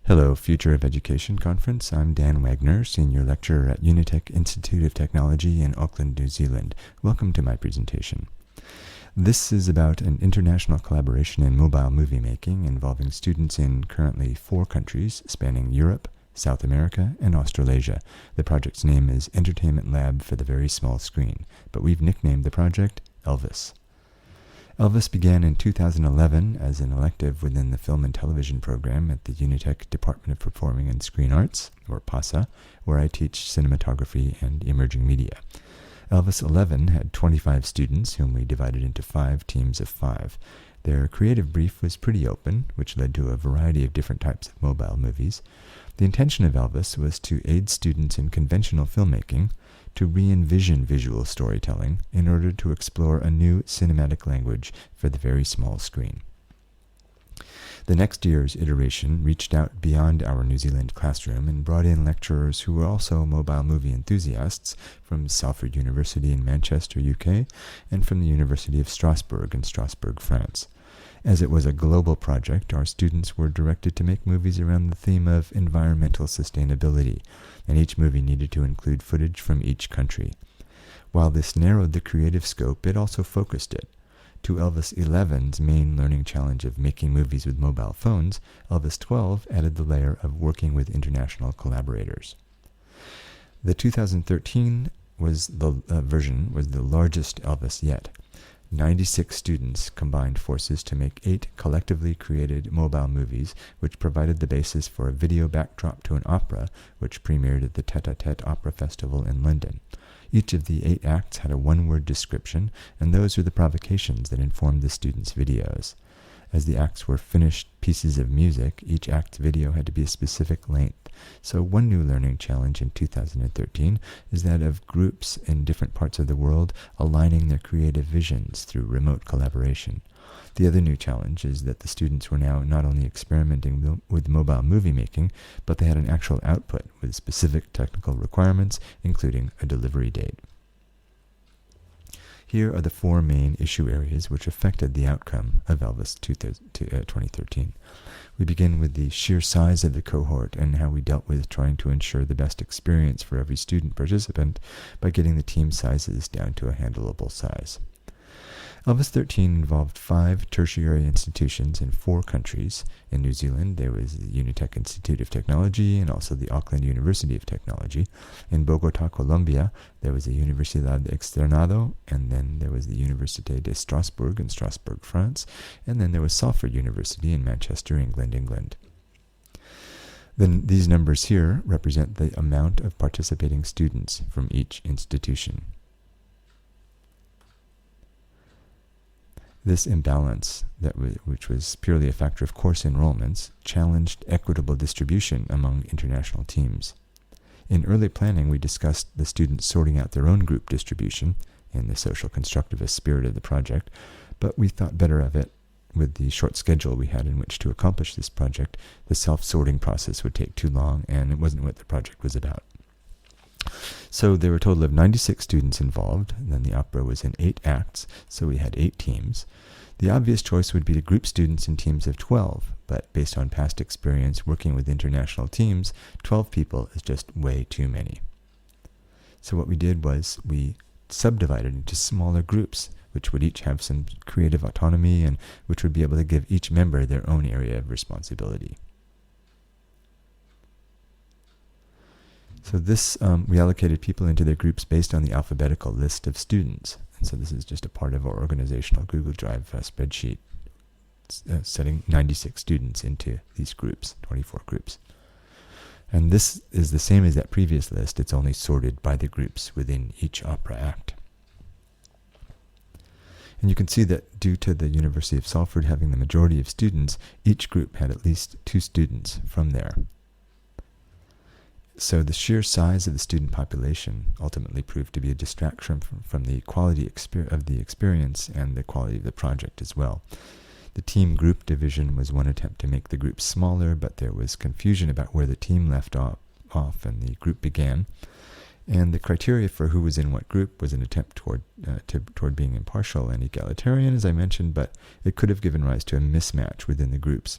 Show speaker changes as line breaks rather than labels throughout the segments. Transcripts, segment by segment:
Hello, Future of Education Conference. I'm Dan Wagner, Senior Lecturer at Unitec Institute of Technology in Auckland, New Zealand. Welcome to my presentation. This is about an international collaboration in mobile movie making involving students in currently 4 countries spanning Europe, South America, and Australasia. The project's name is Entertainment Lab for the Very Small Screen, but we've nicknamed the project Elvis. Elvis began in 2011 as an elective within the Film and Television program at the Unitec Department of Performing and Screen Arts, or PASA, where I teach cinematography and emerging media. Elvis 11 had 25 students, whom we divided into 5 teams of 5. Their creative brief was pretty open, which led to a variety of different types of mobile movies. The intention of Elvis was to aid students in conventional filmmaking to re-envision visual storytelling in order to explore a new cinematic language for the very small screen. The next year's iteration reached out beyond our New Zealand classroom and brought in lecturers who were also mobile movie enthusiasts from Salford University in Manchester, UK, and from the University of Strasbourg in Strasbourg, France. As it was a global project, our students were directed to make movies around the theme of environmental sustainability, and each movie needed to include footage from each country. While this narrowed the creative scope, it also focused it. To Elvis 11's main learning challenge of making movies with mobile phones, Elvis 12 added the layer of working with international collaborators. The 2013 version was the largest Elvis yet. 96 students combined forces to make 8 collectively created mobile movies, which provided the basis for a video backdrop to an opera, which premiered at the Tête-à-Tête Opera Festival in London. Each of the 8 acts had a one-word description, and those were the provocations that informed the students' videos. As the acts were finished pieces of music, each act's video had to be a specific length. So one new learning challenge in 2013 is that of groups in different parts of the world aligning their creative visions through remote collaboration. The other new challenge is that the students were now not only experimenting with mobile movie making, but they had an actual output with specific technical requirements, including a delivery date. Here are the 4 main issue areas which affected the outcome of Elvis 2013. We begin with the sheer size of the cohort and how we dealt with trying to ensure the best experience for every student participant by getting the team sizes down to a handleable size. Elvis 13 involved 5 tertiary institutions in 4 countries. In New Zealand, there was the Unitec Institute of Technology and also the Auckland University of Technology. In Bogotá, Colombia, there was the Universidad Externado, and then there was the Université de Strasbourg in Strasbourg, France, and then there was Salford University in Manchester, England. Then these numbers here represent the amount of participating students from each institution. This imbalance, which was purely a factor of course enrollments, challenged equitable distribution among international teams. In early planning, we discussed the students sorting out their own group distribution in the social constructivist spirit of the project, but we thought better of it. With the short schedule we had in which to accomplish this project, the self-sorting process would take too long, and it wasn't what the project was about. So there were a total of 96 students involved, and then the opera was in 8 acts, so we had 8 teams. The obvious choice would be to group students in teams of 12, but based on past experience working with international teams, 12 people is just way too many. So what we did was we subdivided into smaller groups, which would each have some creative autonomy and which would be able to give each member their own area of responsibility. So this, we allocated people into their groups based on the alphabetical list of students. And so this is just a part of our organizational Google Drive spreadsheet, setting 96 students into these groups, 24 groups. And this is the same as that previous list, it's only sorted by the groups within each opera act. And you can see that due to the University of Salford having the majority of students, each group had at least 2 students from there. So the sheer size of the student population ultimately proved to be a distraction from the quality of the experience and the quality of the project as well. The team group division was one attempt to make the groups smaller, but there was confusion about where the team left off and the group began. And the criteria for who was in what group was an attempt toward being impartial and egalitarian, as I mentioned, but it could have given rise to a mismatch within the groups.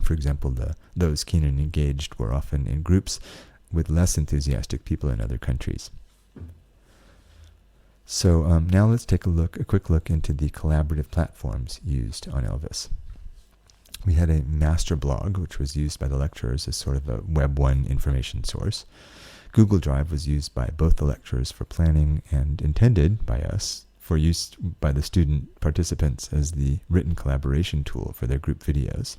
For example, those keen and engaged were often in groups with less enthusiastic people in other countries. So now let's take a quick look into the collaborative platforms used on Elvis. We had a master blog, which was used by the lecturers as sort of a Web 1 information source. Google Drive was used by both the lecturers for planning and intended by us for use by the student participants as the written collaboration tool for their group videos.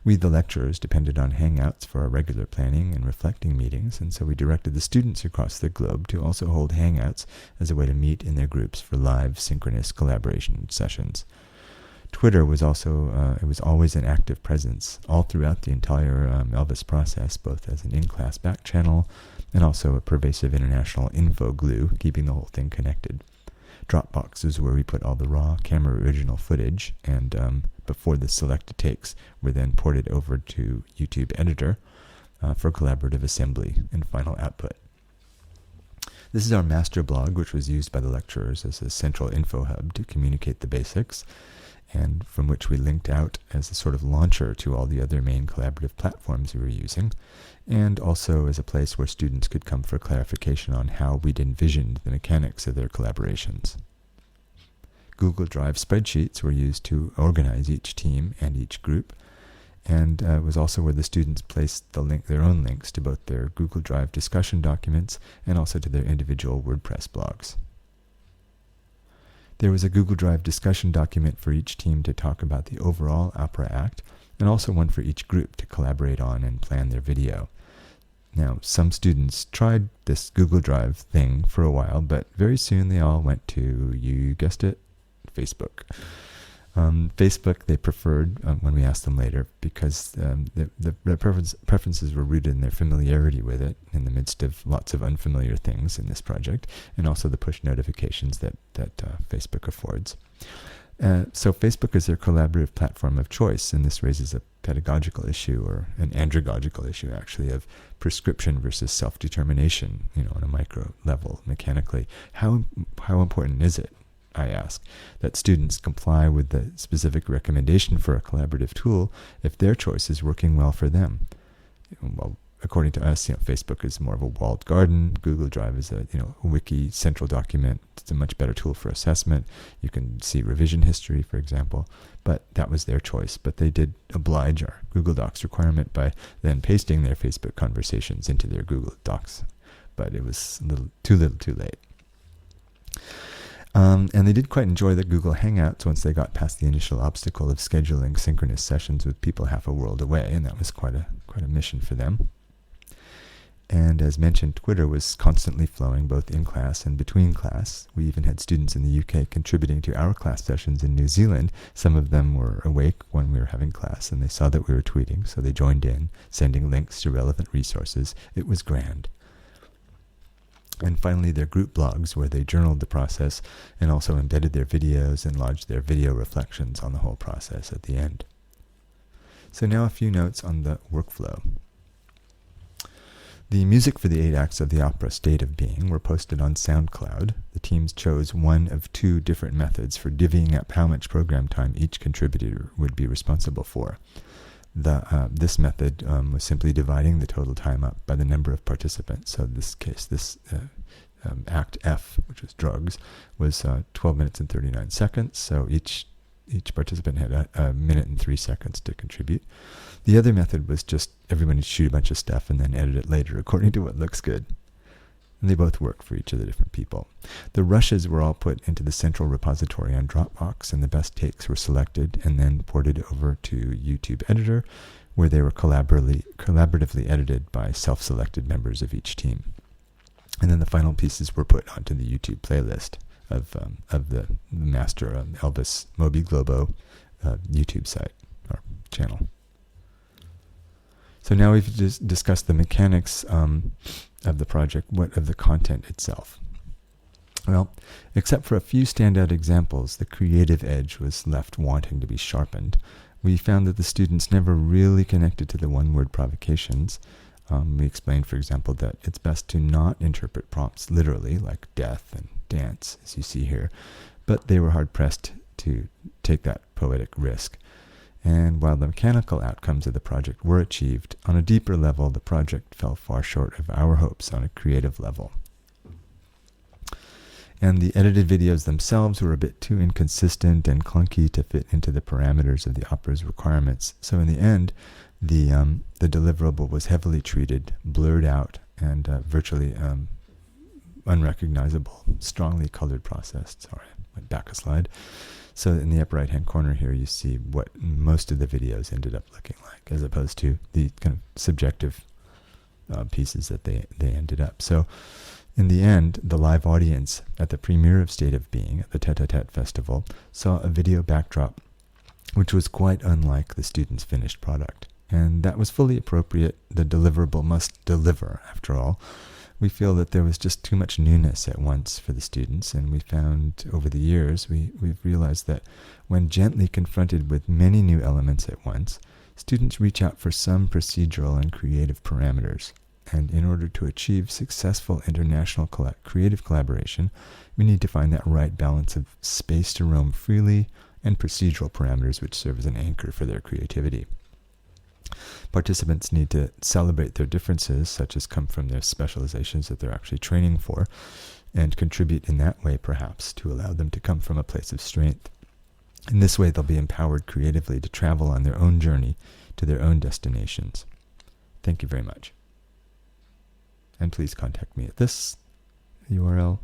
We, the lecturers, depended on Hangouts for our regular planning and reflecting meetings, and so we directed the students across the globe to also hold Hangouts as a way to meet in their groups for live, synchronous collaboration sessions. Twitter was also, it was always an active presence all throughout the entire Elvis process, both as an in-class back channel and also a pervasive international info glue, keeping the whole thing connected. Dropbox is where we put all the raw camera original footage, and before the selected takes were then ported over to YouTube Editor for collaborative assembly and final output. This is our master blog, which was used by the lecturers as a central info hub to communicate the basics, and from which we linked out as a sort of launcher to all the other main collaborative platforms we were using, and also as a place where students could come for clarification on how we'd envisioned the mechanics of their collaborations. Google Drive spreadsheets were used to organize each team and each group, and it was also where the students placed their own links to both their Google Drive discussion documents and also to their individual WordPress blogs. There was a Google Drive discussion document for each team to talk about the overall opera act, and also one for each group to collaborate on and plan their video. Now, some students tried this Google Drive thing for a while, but very soon they all went to, you guessed it, Facebook. Facebook they preferred when we asked them later, because their preferences were rooted in their familiarity with it in the midst of lots of unfamiliar things in this project, and also the push notifications that Facebook affords. So Facebook is their collaborative platform of choice, and this raises a pedagogical issue, or an andragogical issue actually, of prescription versus self-determination, on a micro level, mechanically. How important is it, I ask, that students comply with the specific recommendation for a collaborative tool if their choice is working well for them? Well, according to us, Facebook is more of a walled garden. Google Drive is a wiki central document. It's a much better tool for assessment. You can see revision history, for example. But that was their choice. But they did oblige our Google Docs requirement by then pasting their Facebook conversations into their Google Docs. But it was too little, too late. And they did quite enjoy the Google Hangouts once they got past the initial obstacle of scheduling synchronous sessions with people half a world away, and that was quite a mission for them. And as mentioned, Twitter was constantly flowing both in class and between class. We even had students in the UK contributing to our class sessions in New Zealand. Some of them were awake when we were having class, and they saw that we were tweeting, so they joined in, sending links to relevant resources. It was grand. And finally, their group blogs, where they journaled the process and also embedded their videos and lodged their video reflections on the whole process at the end. So now a few notes on the workflow. The music for the 8 acts of the opera State of Being were posted on SoundCloud. The teams chose one of 2 different methods for divvying up how much program time each contributor would be responsible for. This method was simply dividing the total time up by the number of participants. So in this case, Act F, which was drugs, was 12 minutes and 39 seconds. So each participant had a minute and 3 seconds to contribute. The other method was just everyone would shoot a bunch of stuff and then edit it later according to what looks good. And they both work for each of the different people. The rushes were all put into the central repository on Dropbox, and the best takes were selected and then ported over to YouTube Editor, where they were collaboratively edited by self-selected members of each team. And then the final pieces were put onto the YouTube playlist of the master Elvis Moby Globo YouTube site or channel. So now we've just discussed the mechanics of the project, of the content itself. Well, except for a few standout examples, the creative edge was left wanting to be sharpened. We found that the students never really connected to the one-word provocations. We explained, for example, that it's best to not interpret prompts literally, like death and dance, as you see here, but they were hard-pressed to take that poetic risk. And while the mechanical outcomes of the project were achieved, on a deeper level, the project fell far short of our hopes on a creative level. And the edited videos themselves were a bit too inconsistent and clunky to fit into the parameters of the opera's requirements. So in the end, the deliverable was heavily treated, blurred out, and virtually unrecognizable, strongly colored processed. Sorry, I went back a slide. So in the upper right-hand corner here, you see what most of the videos ended up looking like, as opposed to the kind of subjective pieces that they ended up. So in the end, the live audience at the premiere of State of Being at the Tete-a-Tete Festival saw a video backdrop which was quite unlike the students' finished product. And that was fully appropriate. The deliverable must deliver, after all. We feel that there was just too much newness at once for the students, and we found over the years, we've realized that when gently confronted with many new elements at once, students reach out for some procedural and creative parameters. And in order to achieve successful international creative collaboration, we need to find that right balance of space to roam freely and procedural parameters which serve as an anchor for their creativity. Participants need to celebrate their differences, such as come from their specializations that they're actually training for, and contribute in that way, perhaps, to allow them to come from a place of strength. In this way, they'll be empowered creatively to travel on their own journey to their own destinations. Thank you very much. And please contact me at this URL,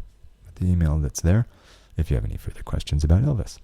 at the email that's there, if you have any further questions about Elvis.